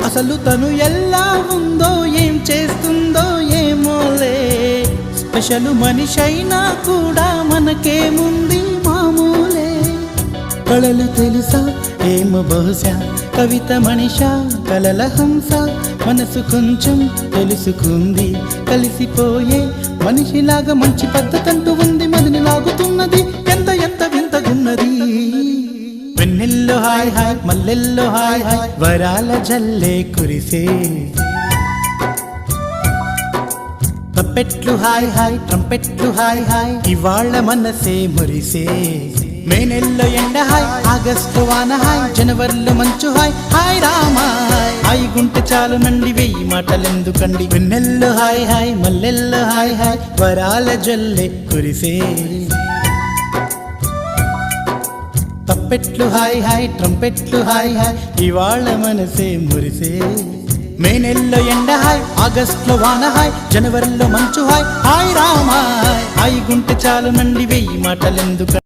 అసలు తను ఎలా ఉందో ఏం చేస్తుందో ఏమోలే, స్పెషల్ మనిషైనా కూడా మనకేముంది మామూలే. కళలు తెలుసా ఏమో బహుశా, కవిత మనిషా కలల హంస, మనసు కొంచెం తెలుసుకుంది కలిసిపోయే మనిషిలాగా, మంచి పద్ధతంటూ ఉంది మదిని లాగుతున్నది, ఎంత ఎంత వింతగున్నది. వెన్నెల్లో హాయ్ హాయ్ మల్లెల్లో హాయ్ హాయ్, వరాల జల్లే కురిసే. తప్పెట్లు హాయ్ హాయ్ ట్రంపెట్లు హాయ్ హాయ్, ఇవాళ మనసే మురిసే. మే నెల్లో ఎండ హాయ్, ఆగస్టు వాన హాయ్, జనవరిలో మంచు హాయ్, హాయ్ రామా హాయ్ గుంటె చాలు నండి వెయ్యి మాటలెందుకండి. వెన్నెల్లో హాయ్ హాయ్ మల్లెల్లో హాయ్ హాయ్, వరాల జల్లే కురిసే. తప్పెట్లు హాయ్ హాయ్ ట్రంపెట్లు హాయ్ హాయ్, ఇవాళ మనసే మురిసే. మే నెల్లో ఎండ హాయ్, ఆగస్టులో వాన హాయ్, జనవరిలో మంచు హాయ్, హాయ్ రామా హాయ్ గుంటె చాలు నండి వెయ్యి మాటలెందుకు.